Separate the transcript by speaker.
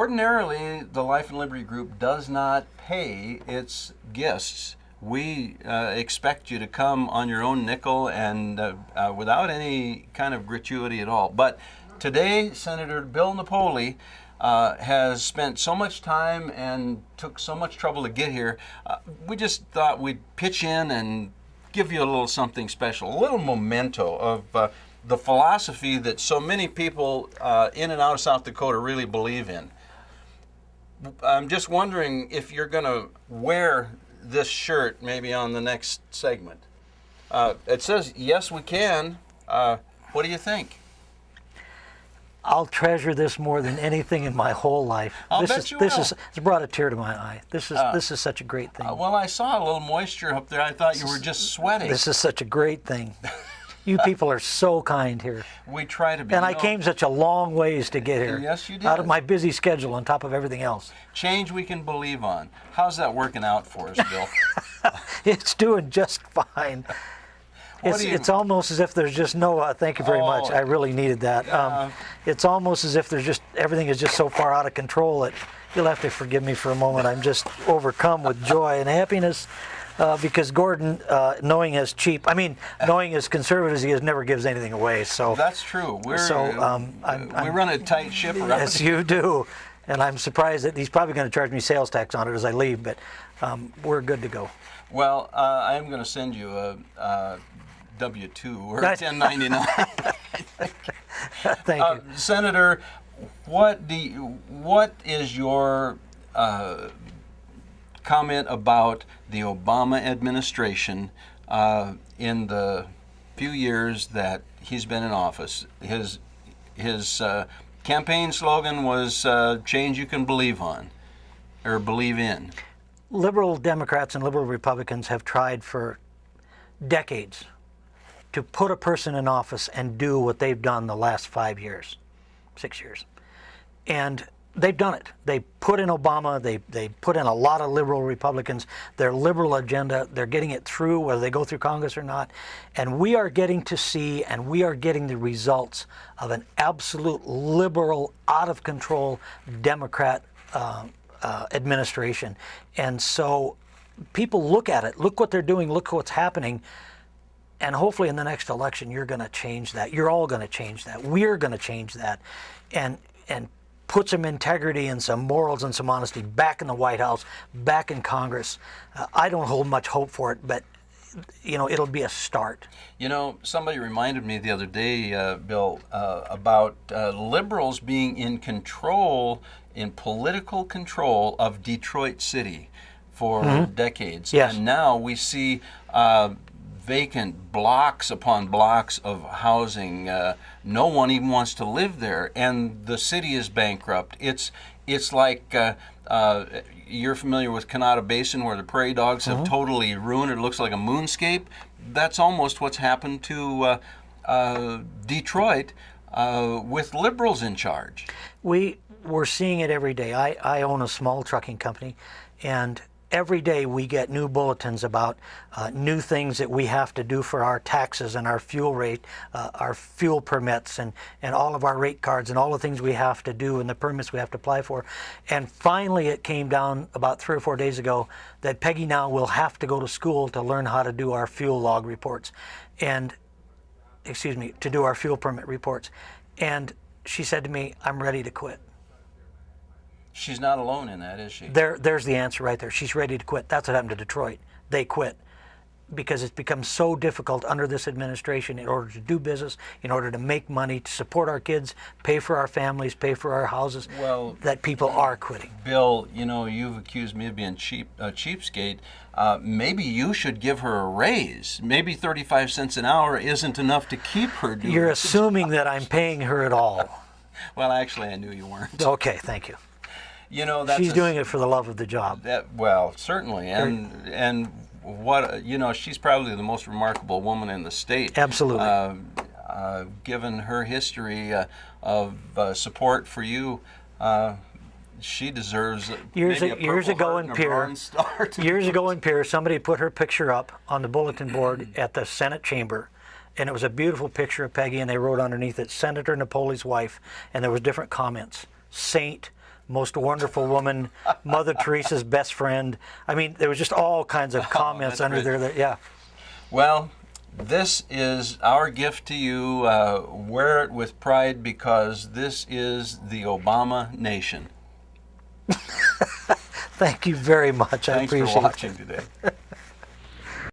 Speaker 1: Ordinarily, the Life and Liberty Group does not pay its guests. We expect you to come on your own nickel and without any kind of gratuity at all. But today, Senator Bill Napoli has spent so much time and took so much trouble to get here. We just thought we'd pitch in and give you a little something special, a little memento of the philosophy that so many people in and out of South Dakota really believe in. I'm just wondering if you're going to wear this shirt maybe on the next segment. It says, "Yes, we can." What do you think?
Speaker 2: I'll treasure this more than anything in my whole life. It's brought a tear to my eye. This is such a great thing.
Speaker 1: Well, I saw a little moisture up there. I thought you were just sweating.
Speaker 2: This is such a great thing. You people are so kind here.
Speaker 1: We try to be.
Speaker 2: And I came such a long ways to get here.
Speaker 1: Yes, you did.
Speaker 2: Out of my busy schedule on top of everything else.
Speaker 1: Change we can believe on. How's that working out for us, Bill?
Speaker 2: It's doing just fine. It's almost as if there's just no, thank you very much. I really needed that.
Speaker 1: Yeah.
Speaker 2: It's almost as if everything is just so far out of control that you'll have to forgive me for a moment. I'm just overcome with joy and happiness. Because Gordon, knowing as conservative as he is, never gives anything away. So
Speaker 1: that's true. We run a tight ship around.
Speaker 2: Yes, you do. And I'm surprised that he's probably going to charge me sales tax on it as I leave. But we're good to go.
Speaker 1: Well, I am going to send you a W-2 or 1099.
Speaker 2: Thank you,
Speaker 1: Senator. What is your comment about the Obama administration in the few years that he's been in office? His campaign slogan was "Change you can believe on," or believe in.
Speaker 2: Liberal Democrats and liberal Republicans have tried for decades to put a person in office and do what they've done the last 5 years, 6 years, and they've done it. They put in Obama, they put in a lot of liberal Republicans, their liberal agenda, they're getting it through whether they go through Congress or not. And we are getting to see, and we are getting the results of an absolute liberal, out of control Democrat administration. And so people look at it, look what they're doing, look what's happening. And hopefully in the next election, you're going to change that. You're all going to change that. We're going to change that. And put some integrity and some morals and some honesty back in the White House, back in Congress. I don't hold much hope for it, but it'll be a start.
Speaker 1: Somebody reminded me the other day, Bill, about liberals being in political control of Detroit City for decades.
Speaker 2: Yes.
Speaker 1: And now we see vacant blocks upon blocks of housing. No one even wants to live there, and the city is bankrupt. It's like you're familiar with Kanata Basin, where the prairie dogs have totally ruined it. It looks like a moonscape. That's almost what's happened to Detroit with liberals in charge.
Speaker 2: We're seeing it every day. I own a small trucking company, and every day we get new bulletins about new things that we have to do for our taxes and our fuel rate, our fuel permits, and all of our rate cards and all the things we have to do and the permits we have to apply for. And finally it came down about 3 or 4 days ago that Peggy now will have to go to school to learn how to do our fuel log reports to do our fuel permit reports. And she said to me, "I'm ready to quit."
Speaker 1: She's not alone in that, is she?
Speaker 2: There's the answer right there. She's ready to quit. That's what happened to Detroit. They quit because it's become so difficult under this administration in order to do business, in order to make money, to support our kids, pay for our families, pay for our houses, that people are quitting.
Speaker 1: Bill, you've accused me of being a cheapskate. Maybe you should give her a raise. Maybe 35 cents an hour isn't enough to keep her doing.
Speaker 2: You're assuming that I'm paying her at all.
Speaker 1: Well, actually, I knew you weren't.
Speaker 2: Okay, thank you.
Speaker 1: She's
Speaker 2: doing it for the love of the job.
Speaker 1: Certainly, and what she's probably the most remarkable woman in the state.
Speaker 2: Absolutely.
Speaker 1: Given her history of support for you, she deserves
Speaker 2: years ago in Pierre, somebody put her picture up on the bulletin board at the Senate chamber. And it was a beautiful picture of Peggy, and they wrote underneath it, "Senator Napoli's wife," and there was different comments. Saint, most wonderful woman, Mother Teresa's best friend. I mean, there was just all kinds of comments under there that, yeah.
Speaker 1: Well, this is our gift to you. Wear it with pride because this is the Obama nation.
Speaker 2: Thank you very much. I
Speaker 1: Thanks
Speaker 2: appreciate
Speaker 1: for
Speaker 2: it.
Speaker 1: watching today.